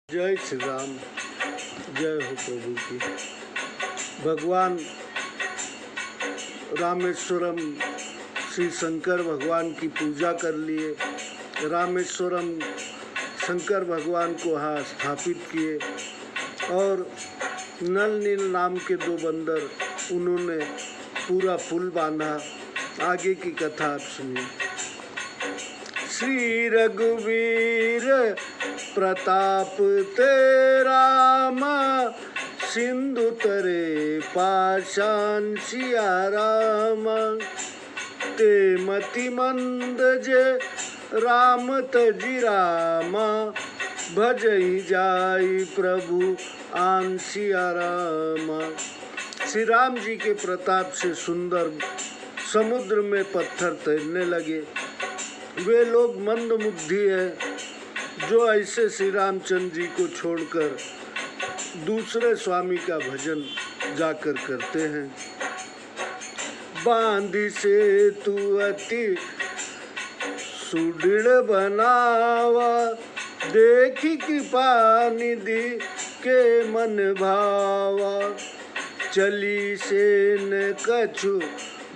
जय श्री राम। जय हो प्रभु की। भगवान रामेश्वरम श्री शंकर भगवान की पूजा कर लिए। रामेश्वरम शंकर भगवान को यहाँ स्थापित किए और नल नील नाम के दो बंदर उन्होंने पूरा पुल बांधा। आगे की कथा आप सुनिए। श्री रघुवीर प्रताप तेरा सिंधु तरे पाषाण सिया राम। ते मति मंद जे राम तजी रामा। भजई जाई प्रभु आन सिया रामा। श्री राम जी के प्रताप से सुंदर समुद्र में पत्थर तैरने लगे। वे लोग मंद बुद्धि है जो ऐसे श्री रामचंद्र जी को छोड़कर दूसरे स्वामी का भजन जाकर करते हैं। बांधी से तू अति सुदृढ़ बनावा। देखी कृपा निधि के मन भावा। चली से न कछु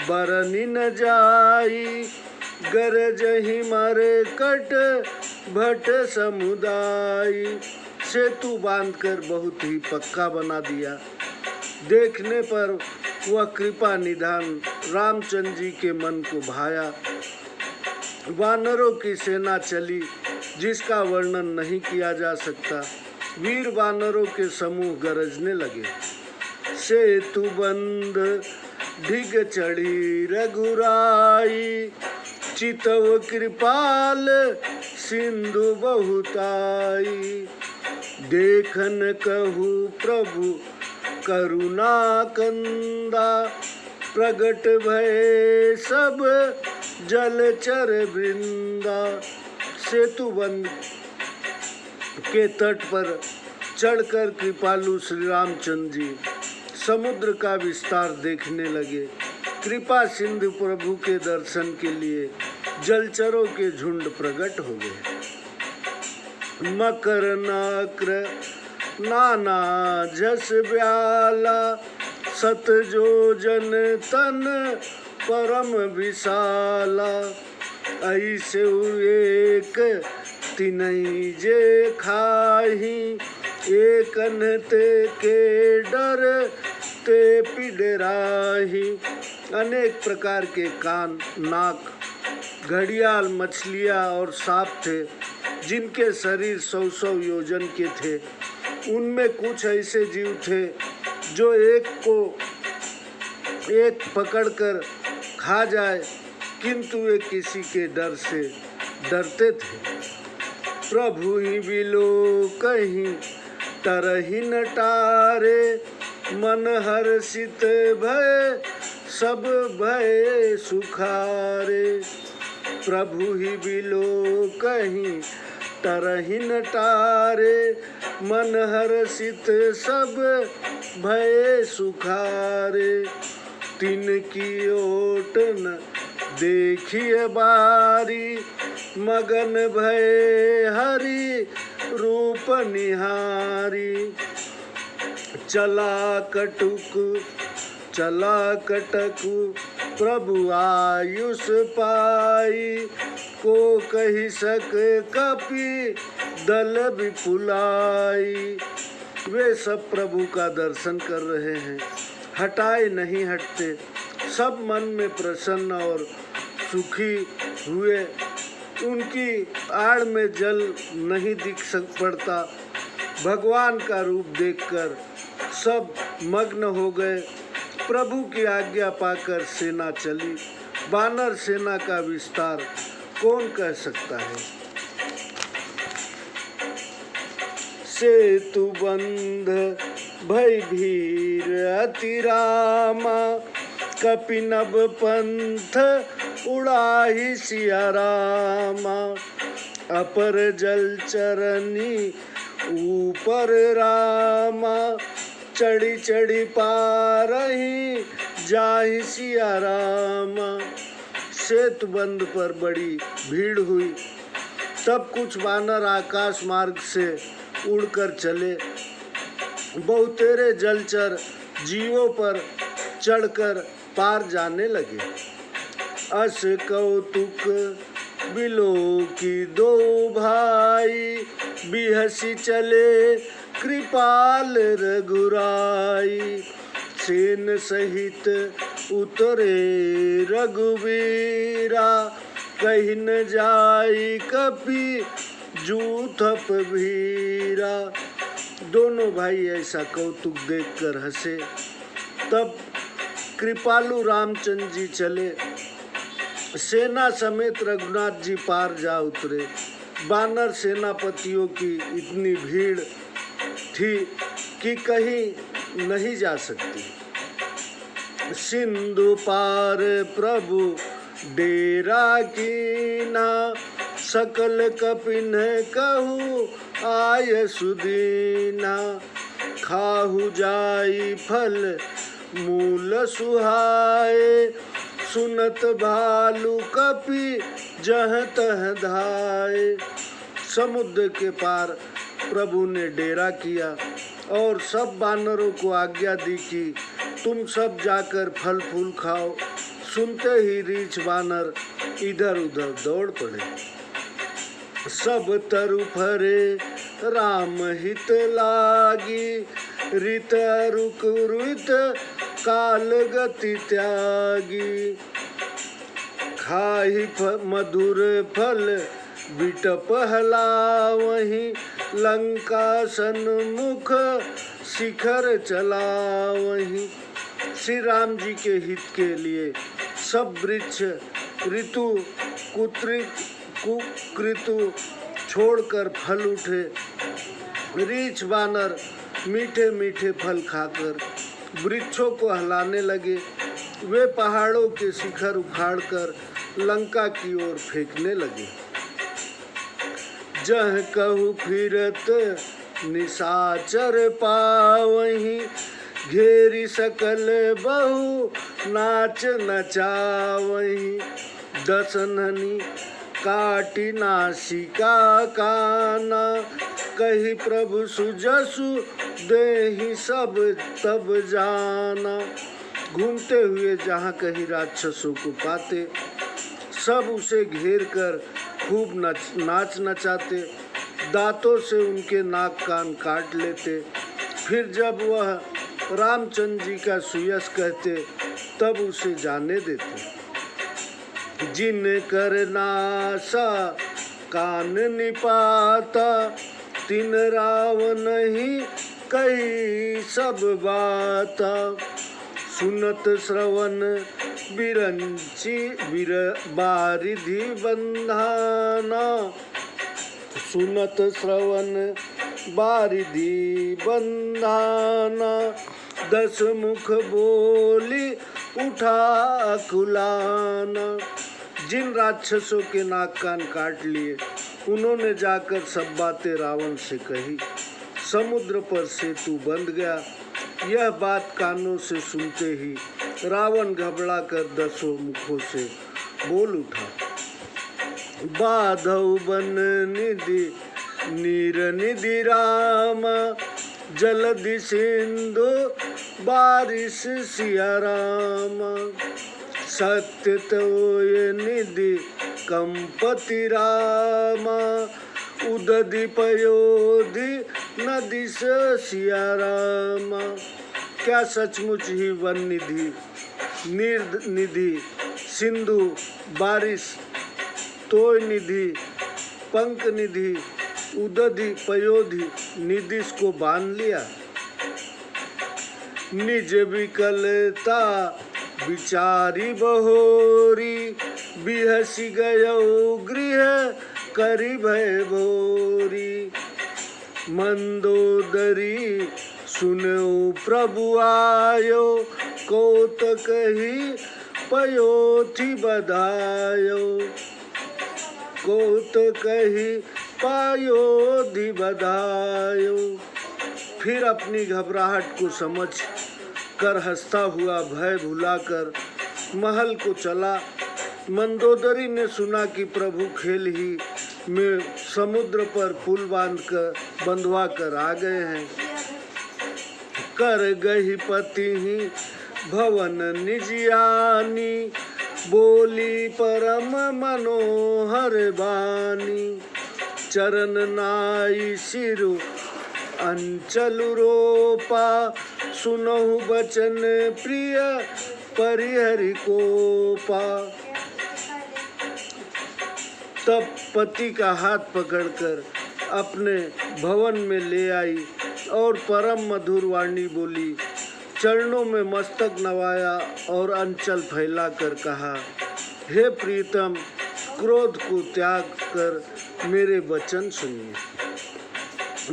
बरनी न जाई। गरज ही मरे कट भट समुदाय। सेतु बांधकर बहुत ही पक्का बना दिया। देखने पर वह कृपा निधान रामचंद्र जी के मन को भाया। वानरों की सेना चली जिसका वर्णन नहीं किया जा सकता। वीर वानरों के समूह गरजने लगे। सेतु बंद ढिग चढ़ी रघुराई। चितव कृपाल सिंधु बहुताई। देखन कहू प्रभु करुणा कंदा। प्रगट भय सब जलचर वृंदा। सेतुबंध के तट पर चढ़कर कृपालु श्री रामचंद्र जी समुद्र का विस्तार देखने लगे। कृपा सिंधु प्रभु के दर्शन के लिए जलचरों के झुंड प्रकट हो गए। मकर नाक्र नाना जस ब्याला। सत जोजन तन परम विशाला। ऐसे एक तिनई जे खाही। एक अनते के डर ते पिडराही। अनेक प्रकार के कान, नाक, घड़ियाल, मछलियाँ और सांप थे जिनके शरीर 100 योजन के थे। उनमें कुछ ऐसे जीव थे जो एक पकड़कर खा जाए किंतु वे किसी के डर से डरते थे। प्रभु ही बिलो कहीं तरही न टारे। मन हर्षित भय सब भय सुखारे। प्रभु ही बिलो कहीं तरही न टारे। मन हर्षित सब भय सुखारे। तिनकी ओट न देखिए बारी। मगन भय हरि रूप निहारी। चला कटक प्रभु आयुष पाई। को कही सक कपि दल विपुलाई। वे सब प्रभु का दर्शन कर रहे हैं, हटाए नहीं हटते। सब मन में प्रसन्न और सुखी हुए। उनकी आड़ में जल नहीं दिख पड़ता। भगवान का रूप देखकर सब मग्न हो गए। प्रभु की आज्ञा पाकर सेना चली। वानर सेना का विस्तार कौन कह सकता है। सेतु बंध भय भीर अति रामा। कपिनभ पंथ उड़ाही सिया रामा। अपर जल चरनी ऊपर रामा। चढ़ी चढ़ी पारही जाहि सिया रामा। सेतुबंध पर बड़ी भीड़ हुई। तब कुछ वानर आकाश मार्ग से उड़कर चले। बहुतेरे जलचर जीवों पर चढ़कर पार जाने लगे। अस कौतुक बिलो की दो भाई, बिहसी चले कृपाल रघुराई। सेन सहित उतरे रघुवीरा, कहीं न जाई कपि जूथप भीरा। दोनों भाई ऐसा कौतुक देखकर हंसे। तब कृपालु रामचंद्र जी चले, सेना समेत रघुनाथ जी पार जा उतरे। बानर सेनापतियों की इतनी भीड़ थी कि कहीं नहीं जा सकती। सिंधु पार प्रभु डेरा कीना, सकल कपिन कहू आय सुदीना। खाहु जाई फल मूल सुहाए, सुनत भालू कपि जह तह धाये। समुद्र के पार प्रभु ने डेरा किया और सब बानरों को आज्ञा दी कि तुम सब जाकर फल फूल खाओ। सुनते ही रीछ बानर इधर उधर दौड़ पड़े। सब तरु फरे राम हित लागी, रित रुक रुत काल गति त्यागी। खाही मधुर फल बिटप हलावहीं, लंका सन्मुख शिखर चलावहीं। श्री राम जी के हित के लिए सब वृक्ष ऋतु कुकृतु छोड़कर फल उठे। रीछ बानर मीठे मीठे फल खाकर वृक्षों को हिलाने लगे। वे पहाड़ों के शिखर उखाड़कर लंका की ओर फेंकने लगे। जह कहु फिरत निशाचर पावहीं, घेरी सकल बहु नाच नचावहीं। दसननी काटी नासिका काना, कही प्रभु सुजसु देहि सब तब जाना। घूमते हुए जहाँ कहीं राक्षसों को पाते, सब उसे घेर कर खूब नाच नचाते, दांतों से उनके नाक कान काट लेते। फिर जब वह रामचंद्र जी का सुयश कहते तब उसे जाने देते। जिन कर नासा कान निपाता, तिन रावण ही कही सब बाता। सुनत श्रवण बिरंची बारिधि बंधाना, सुनत श्रवण बारिधि बंधाना। दस मुख बोली उठा खुलाना। जिन राक्षसों के नाक कान काट लिए, उन्होंने जाकर सब बातें रावण से कही। समुद्र पर सेतु बंध गया। यह बात कानों से सुनते ही रावण घबरा कर दसों मुखों से बोल उठा। बाधव बन निधि नीर निधि राम, जलधि सिंधु बारिश सिया राम। सत्य तोय निधि कंपति राम, उदधि पयोधि नदी सिया राम। क्या सचमुच ही वन निधि, नीर निधि, सिंधु बारिश, तोय निधि, पंक निधि, उदधि पयोधि निधि को बांध लिया। निज विकलता विचारी बहोरी, बिहसी गयो गृह करी भय भोरी। मंदोदरी सुनो प्रभु आयो, कौतक ही पयोथि बधायो। कौतक ही पायोधि बधायो। फिर अपनी घबराहट को समझ कर हंसता हुआ भय भुलाकर महल को चला। मंदोदरी ने सुना कि प्रभु खेल ही में समुद्र पर पुल बंधवा कर आ गए हैं। कर गही पति ही भवन निजियानी, बोली परम मनोहर बानी। चरण नाई सिरु अंचल रोपा, सुनहु बचन प्रिय परिहरि को पा। तब पति का हाथ पकड़कर अपने भवन में ले आई और परम मधुर वाणी बोली, चरणों में मस्तक नवाया और अंचल फैलाकर कहा, हे प्रीतम, क्रोध को त्याग कर मेरे वचन सुनिए।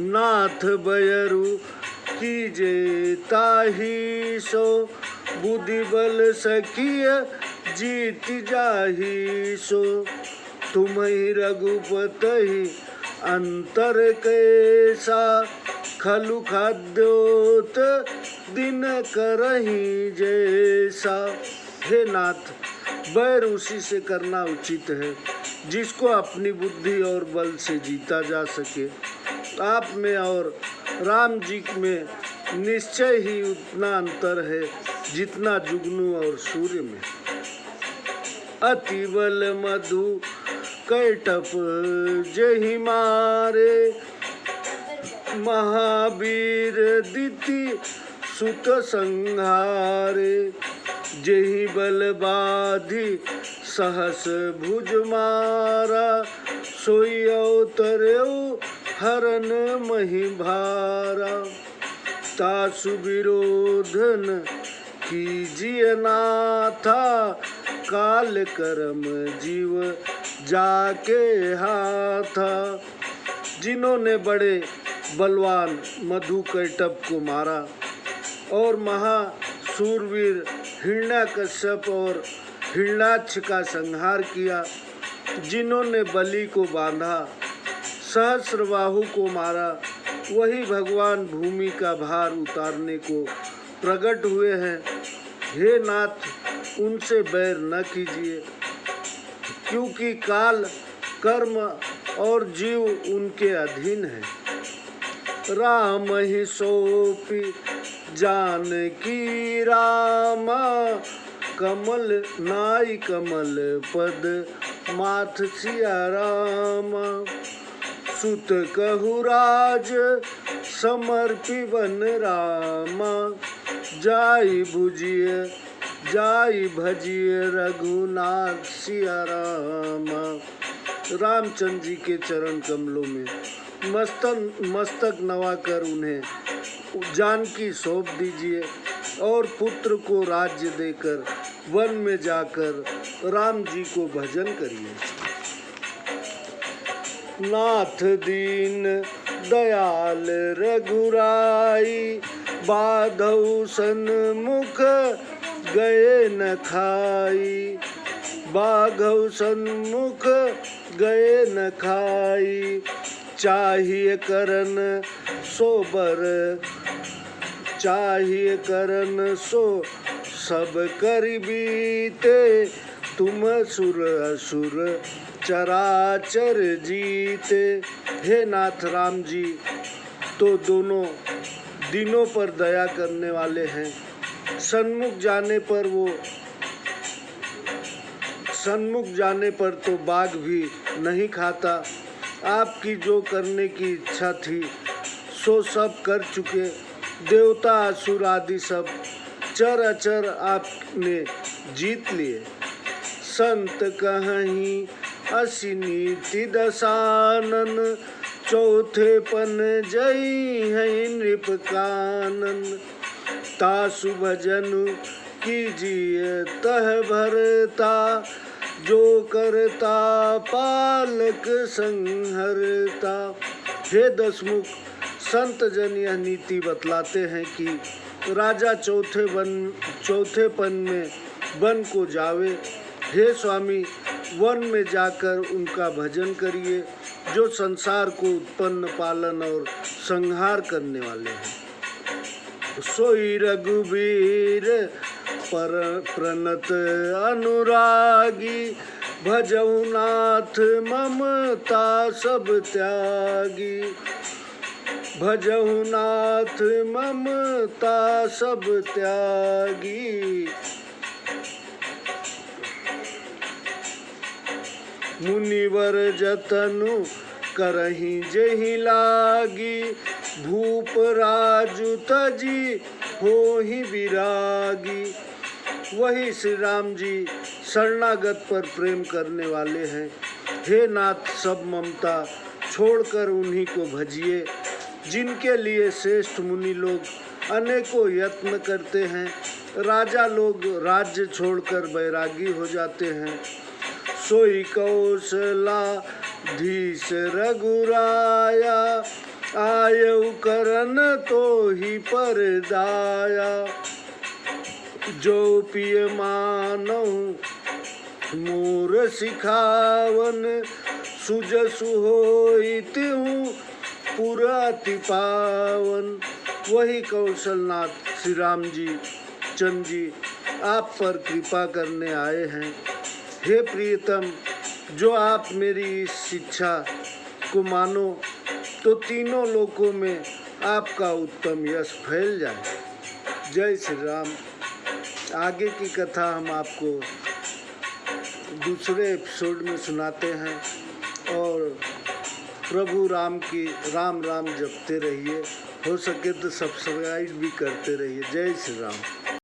नाथ बयरु कीजे ताहि सो, बुद्धि बल सखिय जीत जाहि सो। तुम्हि रघुपति अंतर कैसा, खलु खाद्योत दिन करही जैसा। हे नाथ, बैर उसी से करना उचित है जिसको अपनी बुद्धि और बल से जीता जा सके। आप में और राम जी में निश्चय ही उतना अंतर है जितना जुगनू और सूर्य में। अति बल मधु कैटप जहि मारे, महावीर दिति सुत संहारे। जहि बल बाधि सहस भुज मारा, सोई अवतर्यो हरन मही भारा। तासु विरोधन कीजिए नाथा, काल कर्म जीव जाके हाथा। जिन्होंने बड़े बलवान मधु कैटप को मारा और महासूरवीर हिरण्याकश्यप और हिरण्याक्ष का संहार किया, जिन्होंने बलि को बांधा, सहस्रबाहु को मारा, वही भगवान भूमि का भार उतारने को प्रकट हुए हैं। हे नाथ, उनसे बैर न कीजिए, क्योंकि काल, कर्म और जीव उनके अधीन है। राम ही सोपी जानकी रामा, कमल नाई कमल पद माथ सिया रामा। सुत कहु राज समर्पि वन रामा, जाई भजिए रघुनाथ सिया रामा। रामचंद्र जी के चरण कमलों में मस्तक नवाकर उन्हें जानकी सौंप दीजिए और पुत्र को राज्य देकर वन में जाकर राम जी को भजन करिए। नाथ दीन दयाल रघुराई, बाधौ सन्मुख गए न खाई। बाघौ सन्मुख गए न खाई, चाहिए करन सो सब कर बीते। तुम सुर असुर चराचर जीते। हे नाथ, राम जी तो दोनों दिनों पर दया करने वाले हैं। सन्मुख जाने पर तो बाघ भी नहीं खाता। आपकी जो करने की इच्छा थी सो सब कर चुके। देवता असुर आदि सब चर अचर आपने जीत लिए। संत कहीं असि नीति दशानन, चौथे पन जई है नृप कानन। तासु भजन कीजिए तह भरता, जो करता पालक संहरता। हे दसमुख, संत जन यह नीति बतलाते हैं कि राजा चौथे पन में वन को जावे। हे स्वामी, वन में जाकर उनका भजन करिए जो संसार को उत्पन्न, पालन और संहार करने वाले हैं। सोई रघुवीर प्रणत अनुरागी, भजहु नाथ ममता सब त्यागी, भजहु नाथ ममता सब त्यागी। मुनिवर जतनु करहि जेहि लागी, भूप राजु तजी होहि विरागी। वही श्री राम जी शरणागत पर प्रेम करने वाले हैं। हे नाथ, सब ममता छोड़कर उन्हीं को भजिए, जिनके लिए श्रेष्ठ मुनि लोग अनेकों यत्न करते हैं। राजा लोग राज्य छोड़कर बैरागी हो जाते हैं। सोई कौशलाधीश रघुराया, आयउ करन तो ही पर दाया। जो पिय मानहु मोर सिखावन, सुजसु होई तिहु पुराति पावन। वही कौशलनाथ श्री राम जी चंद जी आप पर कृपा करने आए हैं। हे प्रियतम, जो आप मेरी इस शिक्षा को मानो तो तीनों लोकों में आपका उत्तम यश फैल जाए। जय श्री राम। आगे की कथा हम आपको दूसरे एपिसोड में सुनाते हैं और प्रभु राम की राम राम जपते रहिए। हो सके तो सब्सक्राइब भी करते रहिए। जय श्री राम।